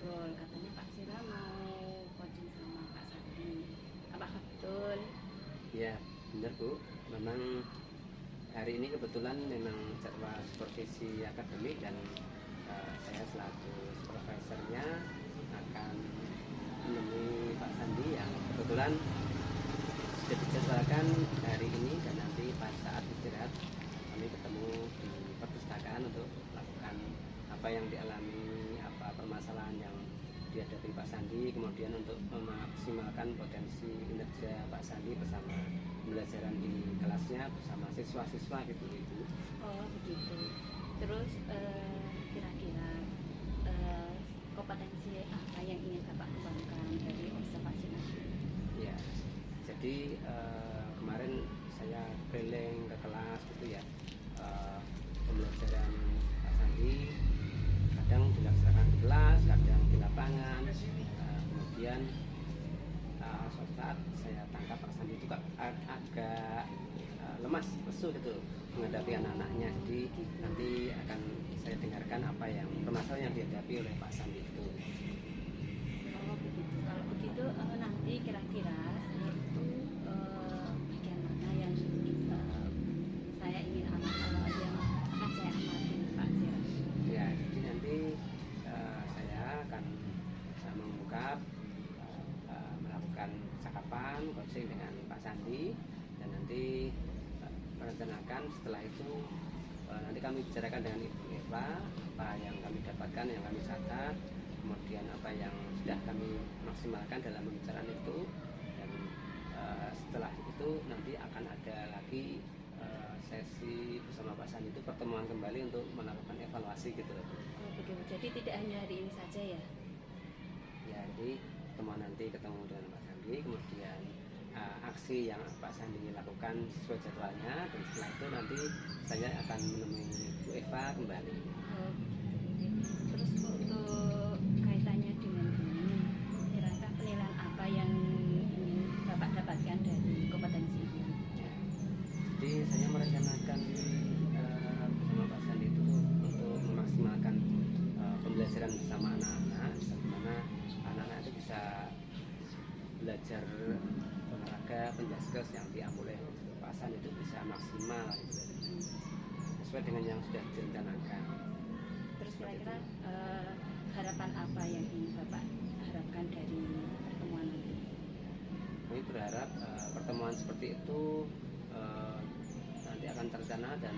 ngobrol, katanya Pak Sira mau coaching sama Kak Sandi. Apakah betul? Ya, benar Bu. Memang hari ini kebetulan memang jadwal supervisi akademik dan saya selaku supervisornya akan menemui Pak Sandi yang kebetulan sudah dijadwalkan hari ini, dan nanti pas saat istirahat kami ketemu di perpustakaan untuk melakukan apa yang dialami, apa permasalahan yang dihadapi Pak Sandi, kemudian untuk memaksimalkan potensi kinerja Pak Sandi bersama pembelajaran di kelasnya bersama siswa-siswa gitu Ibu. Oh begitu. Terus kira-kira kompetensi apa yang ingin Bapak kembangkan dari observasi nanti? Ya, jadi kemarin saya keliling ke kelas gitu ya, pembelajaran Pak Sandi kadang dilaksanakan di kelas, kadang di lapangan. Kemudian suatu saat saya tangkap Pak Sandi itu agak lemas, lesu gitu menghadapi anak-anaknya. Jadi nanti akan saya dengarkan apa yang permasalahan yang dihadapi oleh Pak Sandi itu. Oh begitu. Kalau begitu nanti kira-kira saya itu bagian mana yang saya ingin yang akan saya amati Pak Sira? Ya, jadi nanti saya akan mengungkap, melakukan cakapan, coaching dengan Pak Sandi, dan nanti merencanakan setelah itu nanti kami bicarakan dengan Ibu Eva apa yang kami dapatkan, yang kami catat, kemudian apa yang sudah kami maksimalkan dalam pembicaraan itu, dan setelah itu nanti akan ada lagi sesi bersama Pak Sandi itu pertemuan kembali untuk melakukan evaluasi gitu loh. Oh begitu. Jadi tidak hanya hari ini saja ya? Ya, jadi pertemuan nanti ketemu dengan Pak Sandi, kemudian aksi yang Pak Sandi lakukan sesuai jadwalnya, dan setelah itu nanti saya akan menemui Bu Eva kembali. Oh begitu. Terus untuk kaitannya dengan ini, kira-kira penilaian apa yang ingin Bapak dapatkan dari kompetensi ini? Ya. Jadi saya merencanakan bersama Pak Sandi itu untuk memaksimalkan pembelajaran bersama anak-anak, bagaimana anak-anak itu bisa belajar olahraga penjaskes yang diambil oleh Pak Sandi itu bisa maksimal gitu, sesuai dengan yang sudah direncanakan. Terus kira-kira harapan apa yang ingin Bapak harapkan dari pertemuan nanti? Kami berharap pertemuan seperti itu nanti akan terlaksana dan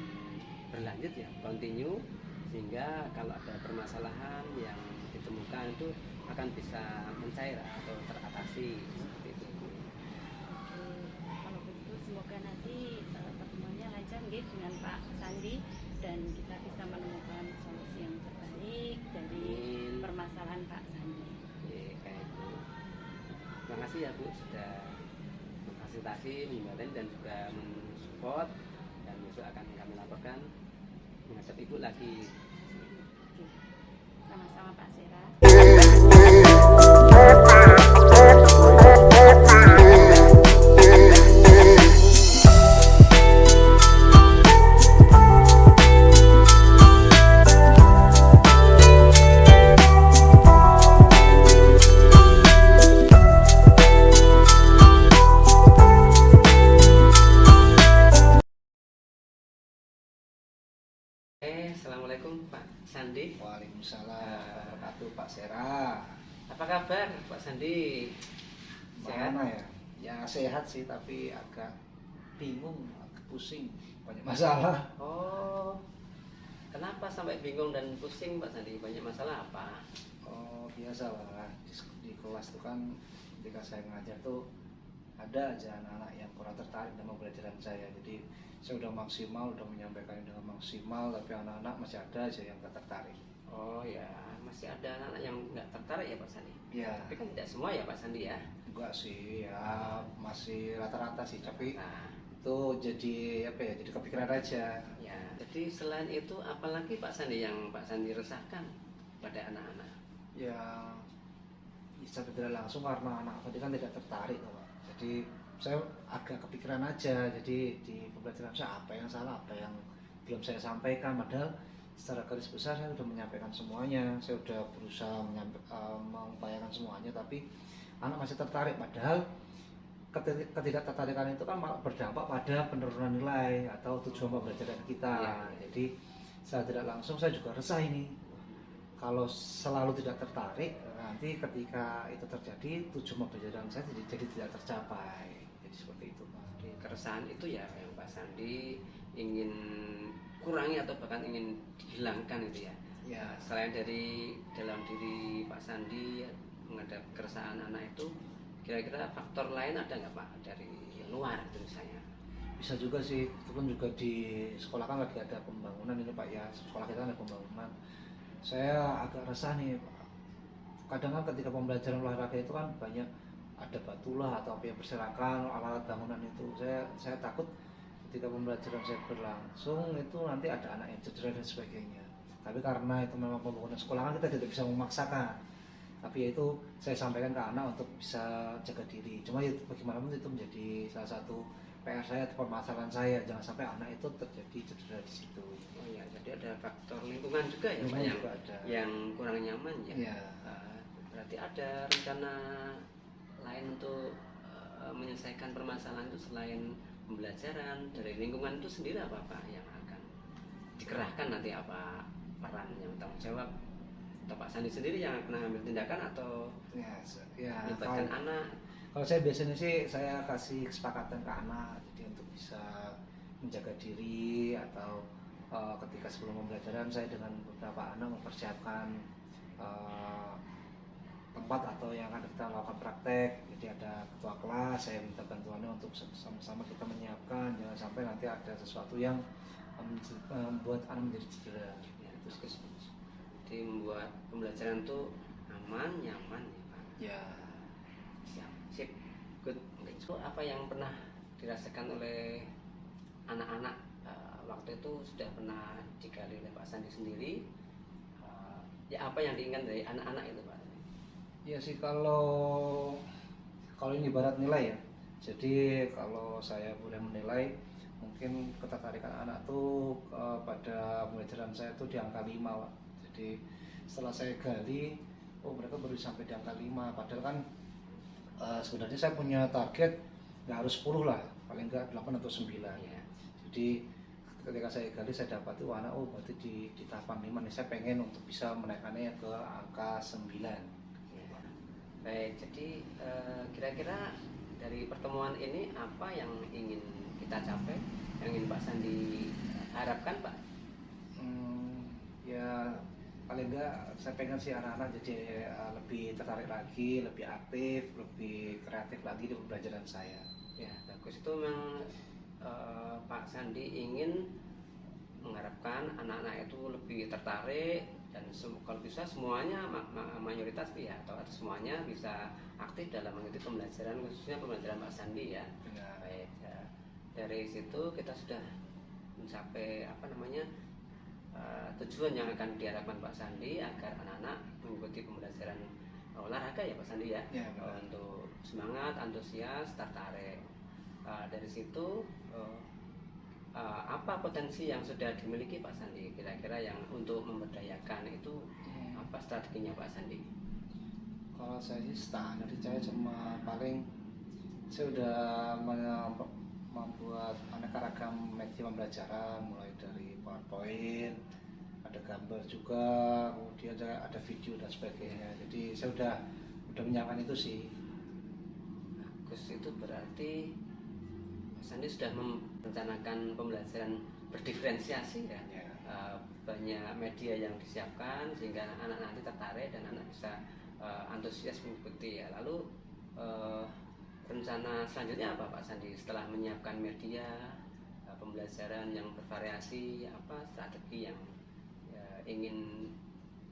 berlanjut ya, continue, sehingga kalau ada permasalahan yang ditemukan itu akan bisa mencair atau teratasi seperti itu. Oke, kalau begitu semoga nanti pertemuannya lancar nggih dengan Pak Sandi dan kita bisa menemukan solusi yang terbaik dari permasalahan Pak Sandi. Oke, kayak itu. Terima kasih ya Bu sudah memfasilitasi, menyembatani dan juga mensupport, dan besok akan kami laporkan menghadap Ibu lagi. Oke, sama-sama Pak Sera. Assalamualaikum Pak Sandi. Waalaikumsalam warahmatullahi Pak Sera. Apa kabar Pak Sandi? Sehat? Mana ya? Ya sehat sih, tapi agak bingung, agak pusing, banyak masalah. Oh, kenapa sampai bingung dan pusing Pak Sandi? Banyak masalah apa? Oh biasa lah, di kelas tuh kan ketika saya ngajar tuh ada aja anak-anak yang kurang tertarik dengan pembelajaran saya. Jadi saya udah maksimal, udah menyampaikan dengan maksimal, tapi anak-anak masih ada aja yang gak tertarik. Oh ya, masih ada anak-anak yang nggak tertarik ya Pak Sandi? Ya, Tapi kan tidak semua ya Pak Sandi ya? enggak sih, ya masih rata-rata sih, tapi Nah, itu jadi apa ya? Jadi kepikiran aja. ya. Jadi selain itu, apalagi Pak Sandi yang Pak Sandi resahkan pada anak-anak? Ya secara tidak langsung karena anak tadi kan tidak tertarik Pak. Jadi saya agak kepikiran aja, jadi di pembelajaran saya apa yang salah, apa yang belum saya sampaikan, padahal secara garis besar saya sudah menyampaikan semuanya, saya sudah berusaha mengupayakan semuanya, tapi anak masih tertarik. Padahal ketidaktertarikan itu kan malah berdampak pada penurunan nilai atau tujuan pembelajaran kita. Jadi secara tidak langsung saya juga resah ini. Kalau selalu tidak tertarik, nanti ketika itu terjadi tujuan pembelajaran saya jadi tidak tercapai. Jadi seperti itu, Pak. Jadi keresahan itu ya yang Pak Sandi ingin kurangi atau bahkan ingin dihilangkan itu ya. Ya. Selain dari dalam diri Pak Sandi menghadapi keresahan anak itu, kira-kira faktor lain ada nggak Pak dari luar itu misalnya? Bisa juga sih, itu pun juga di sekolah kan lagi ada pembangunan ini Pak ya, sekolah kita ada pembangunan. Saya agak resah nih, kadang kan ketika pembelajaran olahraga itu kan banyak ada batu lah atau apa yang berserakan, alat-alat bangunan itu. Saya takut ketika pembelajaran saya berlangsung itu nanti ada anak yang cedera dan sebagainya. Tapi karena itu memang pembangunan sekolah kan kita tidak bisa memaksakan. Tapi ya itu saya sampaikan ke anak untuk bisa jaga diri. Cuma ya bagaimanapun itu menjadi salah satu PR saya atau permasalahan saya, jangan sampai anak itu terjadi cedera di situ. Oh ya, jadi ada faktor lingkungan juga ya Pak yang kurang nyaman ya. Ya. Berarti ada rencana lain untuk menyelesaikan permasalahan itu selain pembelajaran dari lingkungan itu sendiri apa Pak yang akan dikerahkan nanti, apa peran yang tanggung jawab atau Pak Sandi sendiri yang akan mengambil tindakan atau melibatkan anak? Kalau saya biasanya sih saya kasih kesepakatan ke anak, jadi untuk bisa menjaga diri atau ketika sebelum pembelajaran saya dengan beberapa anak mempersiapkan tempat atau yang akan kita lakukan praktek. Jadi ada ketua kelas, saya minta bantuannya untuk sama-sama kita menyiapkan, jangan sampai nanti ada sesuatu yang membuat anak menjadi cedera. Ya, jadi membuat pembelajaran itu aman, nyaman ya Pak. Ya. Sip, good. So, apa yang pernah dirasakan oleh anak-anak waktu itu sudah pernah digali oleh Pak Sandi sendiri? Ya apa yang diinginkan dari anak-anak itu Pak? Ya sih, kalau ini ibarat nilai ya. Jadi kalau saya boleh menilai, mungkin ketertarikan anak tuh pada pembelajaran saya tuh di angka 5 Pak. Jadi setelah saya gali, oh mereka baru sampai di angka 5. Padahal kan sebenarnya saya punya target nggak harus 10 lah, paling nggak 8 atau 9 ya. Jadi ketika saya gali saya dapati anak berarti di tahapan 5 nih, saya pengen untuk bisa menaikkannya ke angka 9 ya. Baik, jadi kira-kira dari pertemuan ini apa yang ingin kita capai, yang ingin Pak Sandi harapkan Pak? Ya paling enggak saya pengen sih anak-anak jadi lebih tertarik lagi, lebih aktif, lebih kreatif lagi di pembelajaran saya. Ya bagus, itu memang Pak Sandi ingin mengharapkan anak-anak itu lebih tertarik dan kalau bisa semuanya mayoritas ya atau semuanya bisa aktif dalam mengikuti pembelajaran, khususnya pembelajaran Pak Sandi ya. Benar. Baik, ya. Dari situ kita sudah mencapai tujuan yang akan diharapkan Pak Sandi agar anak-anak mengikuti pembelajaran olahraga ya Pak Sandi ya, untuk semangat, antusias, tertarik. Dari situ apa potensi yang sudah dimiliki Pak Sandi kira-kira yang untuk memberdayakan itu, apa strateginya Pak Sandi? Kalau saya sih standar, saya cuma paling saya udah membuat aneka ragam media pembelajaran, mulai dari PowerPoint, ada gambar juga, kemudian ada video dan sebagainya. Jadi saya udah menyiapkan itu sih. Bagus, itu berarti Mas Sandi sudah merencanakan pembelajaran berdiferensiasi ya. Banyak media yang disiapkan sehingga anak nanti tertarik dan anak bisa antusias mengikuti ya. Lalu rencana selanjutnya apa Pak Sandi setelah menyiapkan media pembelajaran yang bervariasi? Apa strategi yang ingin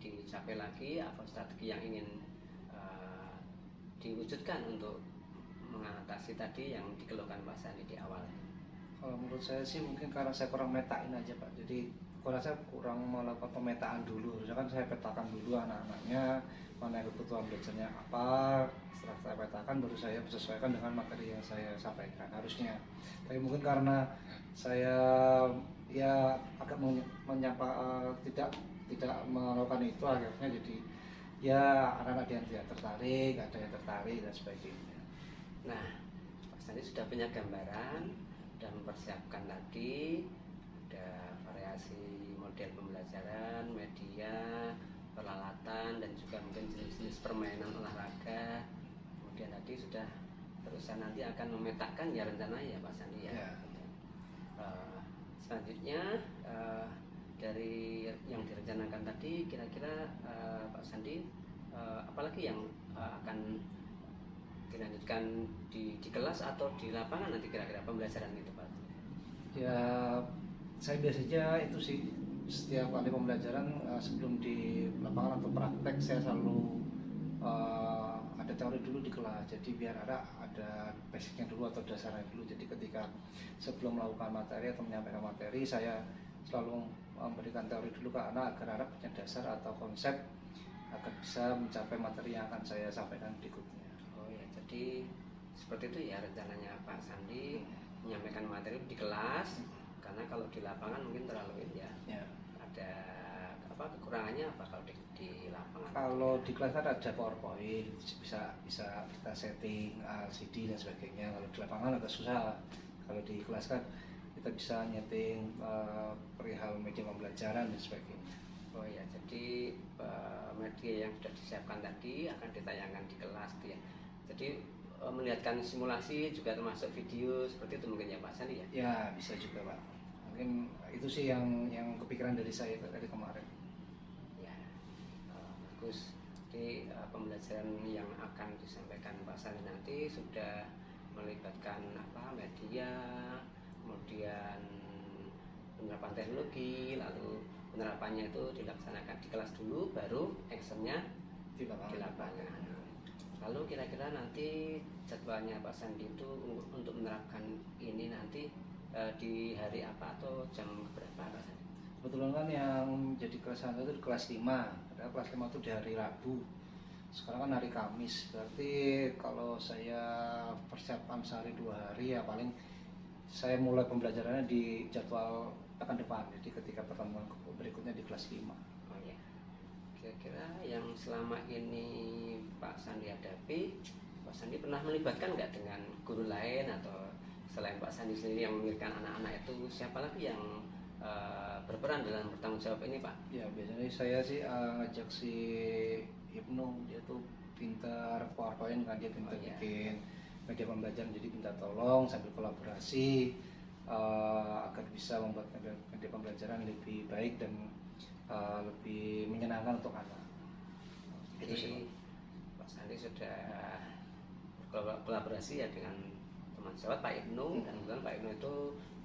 dicapai lagi, apa strategi yang ingin diwujudkan untuk mengatasi tadi yang dikeluhkan Pak Sandi di awal? Kalau menurut saya sih mungkin karena saya kurang metain aja Pak. Jadi aku rasa kurang melakukan pemetaan dulu. Harusnya kan saya petakan dulu anak-anaknya, mana yang kebutuhan belajarnya apa. Setelah saya petakan baru saya sesuaikan dengan materi yang saya sampaikan harusnya. Tapi mungkin karena saya ya agak tidak melakukan itu, akhirnya jadi ya anak-anak yang tidak tertarik, ada yang tertarik dan sebagainya. Nah, Pak Sandi sudah punya gambaran dan mempersiapkan tadi ada variasi model pembelajaran, media, peralatan, dan juga mungkin jenis-jenis permainan olahraga. Kemudian tadi sudah terusan nanti akan memetakan ya rencananya ya Pak Sandi ya. Ya. Selanjutnya dari yang direncanakan tadi kira-kira Pak Sandi apalagi yang akan dilanjutkan di kelas atau di lapangan nanti kira-kira pembelajaran itu Pak? Ya, saya biasanya itu sih setiap kali pembelajaran sebelum di lapangan atau praktek saya selalu ada teori dulu di kelas. Jadi biar ada basicnya dulu atau dasarnya dulu. Jadi ketika sebelum melakukan materi atau menyampaikan materi, saya selalu memberikan teori dulu ke anak agar anak punya dasar atau konsep agar bisa mencapai materi yang akan saya sampaikan berikutnya. Oh ya, jadi seperti itu ya rencananya Pak Sandi menyampaikan materi di kelas, karena kalau di lapangan mungkin terlalu ya. Ada apa kekurangannya apa kalau di lapangan? Kalau di kelas kan ada PowerPoint, bisa kita setting LCD dan sebagainya. Kalau di lapangan agak susah. Kalau di kelas kan kita bisa nyeting perihal media pembelajaran dan sebagainya. Oh ya, jadi media yang sudah disiapkan tadi akan ditayangkan di kelas ya. Jadi melihatkan simulasi juga termasuk video seperti itu mungkin ya Pak Sandi ya? Ya bisa juga Pak. Mungkin itu sih yang kepikiran dari saya dari kemarin. Ya, bagus. Jadi pembelajaran yang akan disampaikan Pak Sandi nanti sudah melibatkan apa media, kemudian penerapan teknologi, lalu penerapannya itu dilaksanakan di kelas dulu, baru actionnya Di lapangan. Lalu kira-kira nanti jadwalnya Pak Sandi itu untuk menerapkan ini nanti di hari apa atau jam berapa Pak Sandi? Kebetulan kan yang jadi kelas 1 itu di kelas 5. Padahal kelas 5 itu di hari Rabu. Sekarang kan hari Kamis. Berarti kalau saya persiapkan sehari 2 hari ya paling saya mulai pembelajarannya di jadwal pekan depan. Jadi ketika pertemuan berikutnya di kelas 5. Oh ya. Kira-kira yang selama ini Pak Sandi hadapi, Pak Sandi pernah melibatkan nggak dengan guru lain atau selain Pak Sandi sendiri yang memikirkan anak-anak itu, siapa lagi yang berperan dalam bertanggung jawab ini Pak? Ya biasanya saya sih ngajak si Ibnu, dia tuh pintar PowerPoint kan, dia pintar bikin media pembelajaran, jadi minta tolong sambil kolaborasi agar bisa membuat media pembelajaran lebih baik dan lebih menyenangkan untuk anak. Itu sih Pak Sandi sudah kolaborasi ya dengan teman sejawat Pak Ibnu, dan kemudian Pak Ibnu itu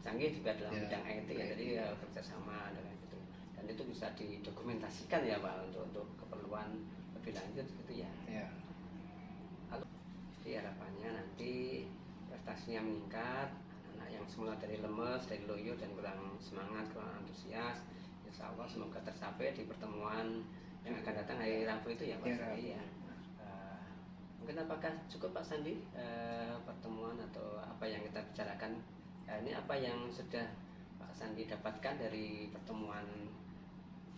canggih juga dalam bidang IT ya, jadi kerjasama dengan itu, dan itu bisa didokumentasikan ya Pak untuk keperluan lebih lanjut gitu ya. Lalu jadi harapannya nanti prestasinya meningkat, anak-anak yang semula dari lemes, dari loyo dan kurang semangat, kurang antusias, insya Allah semoga tercapai di pertemuan yang akan datang hari Rabu itu ya Pak Sandi ya. Mungkin apakah cukup Pak Sandi pertemuan atau apa yang kita bicarakan ini, apa yang sudah Pak Sandi dapatkan dari pertemuan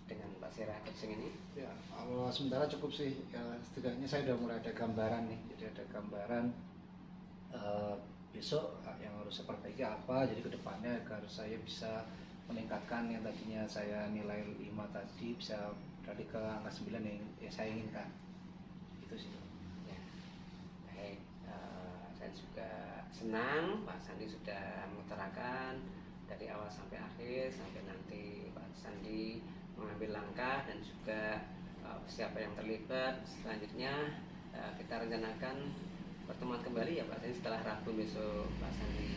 dengan Pak Sera Coaching ini? Ya, kalau sementara cukup sih. Ya, setidaknya saya udah mulai ada gambaran nih. Jadi ada gambaran besok yang harus saya perbaiki apa. Jadi kedepannya agar saya bisa meningkatkan yang tadinya saya nilai 5 tadi bisa beralih ke angka 9 yang saya inginkan. Itu sih. Ya. Baik, saya juga senang Pak Sandi sudah mengutarakan dari awal sampai akhir, sampai nanti Pak Sandi mengambil langkah dan juga siapa yang terlibat. Selanjutnya kita rencanakan pertemuan kembali ya Pak Sandi setelah Rabu besok. Pak Sandi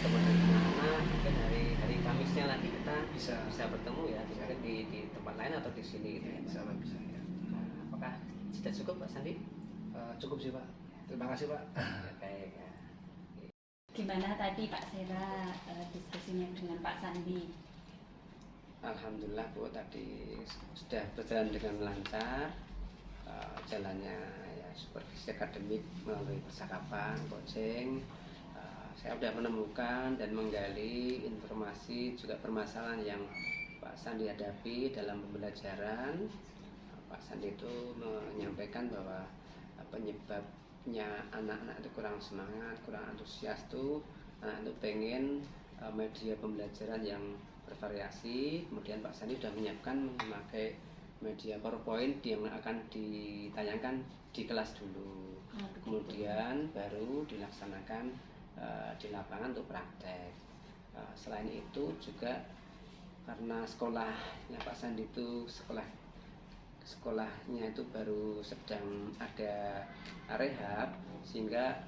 bertemu dengan anak-anak, mungkin hari Kamisnya lagi kita bisa bertemu ya, mungkin di tempat lain atau di sini gitu ya. Insya Allah bisa ya. Apakah sudah cukup Pak Sandi? Cukup sih Pak. Terima kasih Pak. Baik ya. Gimana tadi Pak Sera diskusinya dengan Pak Sandi? Alhamdulillah Bu, tadi sudah berjalan dengan lancar. Jalannya ya supervisi akademik melalui percakapan, coaching. Saya sudah menemukan dan menggali informasi juga permasalahan yang Pak Sandi hadapi dalam pembelajaran. Pak Sandi itu menyampaikan bahwa penyebabnya anak-anak itu kurang semangat, kurang antusias tuh anak itu pengen media pembelajaran yang bervariasi. Kemudian Pak Sandi sudah menyiapkan memakai media PowerPoint yang akan ditayangkan di kelas dulu. Kemudian baru dilaksanakan di lapangan untuk praktek. Selain itu juga karena sekolahnya Pak Sandi itu sekolahnya itu baru sedang ada rehab, sehingga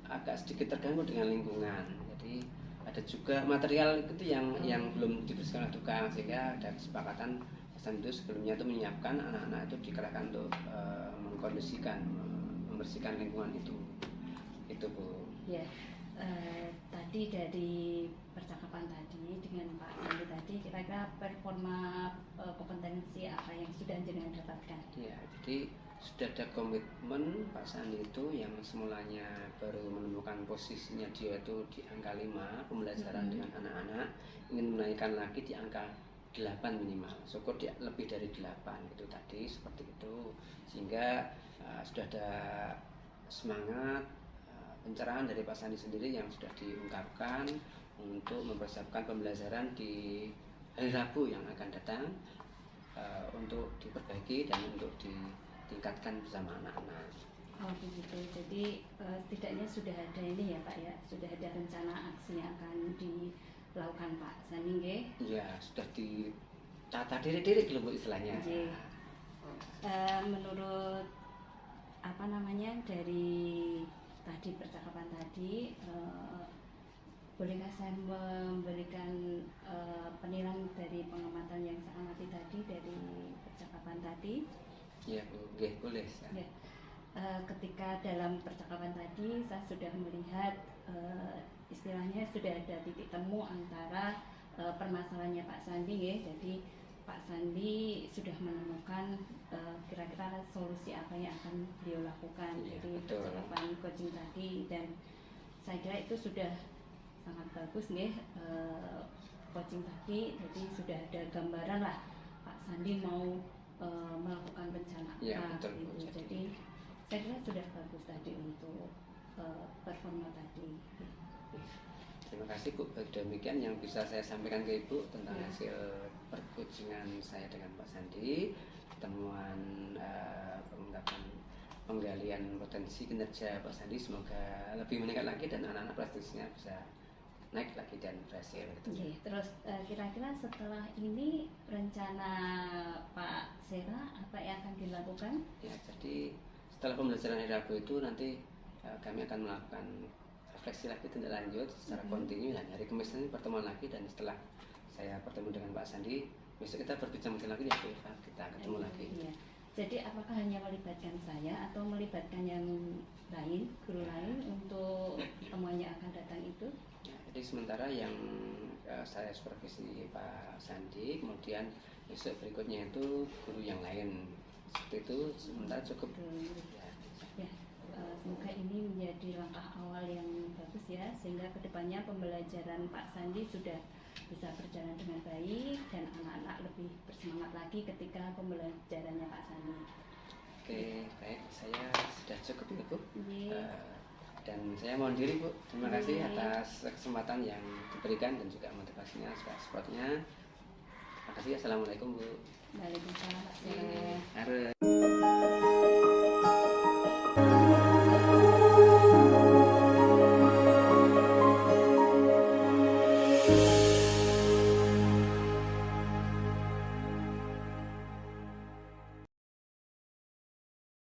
agak sedikit terganggu dengan lingkungan. Jadi ada juga material itu yang belum dibersihkan oleh tukang, sehingga ada kesepakatan Pak Sandi itu sebelumnya itu menyiapkan anak-anak itu dikerahkan untuk mengkondisikan, membersihkan lingkungan itu Bu. Ya, tadi dari percakapan tadi dengan Pak Sandi tadi, kira-kira performa kompetensi apa yang sudah jenengan dapatkan? Ya, jadi sudah ada komitmen Pak Sandi itu yang semulanya baru menemukan posisinya dia itu di angka 5 pembelajaran dengan anak-anak, ingin menaikkan lagi di angka 8 minimal, syukur dia lebih dari 8 itu tadi, seperti itu. Sehingga sudah ada semangat pencerahan dari Pak Sandi sendiri yang sudah diungkapkan untuk mempersiapkan pembelajaran di hari Rabu yang akan datang, untuk diperbaiki dan untuk ditingkatkan bersama anak-anak. Oh begitu, jadi setidaknya sudah ada ini ya Pak ya, sudah ada rencana aksi yang akan dilakukan Pak Sandi nggih? Ya, sudah ditata diri-diri gitu Bu istilahnya. Menurut apa namanya dari tadi percakapan tadi, bolehkah saya memberikan penilaian dari pengamatan yang saya amati tadi dari percakapan tadi? Ya Bu, boleh. Ya. Ketika dalam percakapan tadi saya sudah melihat istilahnya sudah ada titik temu antara permasalahannya Pak Sandi ya. Jadi Pak Sandi sudah menemukan kira-kira solusi apa yang akan beliau lakukan. Ya, jadi betul. percakapan coaching tadi, dan saya kira itu sudah sangat bagus nih coaching tadi. Jadi sudah ada gambaran lah Pak Sandi mau melakukan rencana Ya, apa betul, Bu. gitu. Jadi saya kira sudah bagus tadi untuk performa tadi. Terima kasih Bu. Demikian yang bisa saya sampaikan ke Ibu tentang Ya. hasil percoachingan saya dengan Pak Sandi, temuan pengungkapan penggalian potensi kinerja Pak Sandi, semoga lebih meningkat lagi dan anak-anak prestasinya bisa naik lagi dan berhasil gitu. Oke, terus kira-kira setelah ini rencana Pak Sera apa yang akan dilakukan? Ya, jadi setelah pembelajaran hari Rabu itu nanti kami akan melakukan refleksi lagi tindak lanjut secara kontinu, dan hari Kamis ini pertemuan lagi, dan setelah saya bertemu dengan Pak Sandi besok kita berbincang lagi ya Bu, kita ketemu lagi. Iya. Jadi apakah hanya melibatkan saya atau melibatkan yang lain, guru lain untuk pertemuan yang akan datang itu? Ya, jadi sementara yang saya supervisi Pak Sandi, kemudian besok berikutnya itu guru yang lain, seperti itu sementara cukup. Ya, semoga ini menjadi langkah awal yang bagus ya, sehingga kedepannya pembelajaran Pak Sandi sudah bisa berjalan dengan baik dan anak-anak lebih bersemangat lagi ketika pembelajarannya Pak Sandi. Oke, baik, saya sudah cukup ya Bu. Iya. Dan saya mohon diri Bu, terima kasih Iya. atas kesempatan yang diberikan dan juga motivasinya, supportnya. Terima kasih, assalamualaikum Bu. Waalaikumsalam Pak Sera. Harus.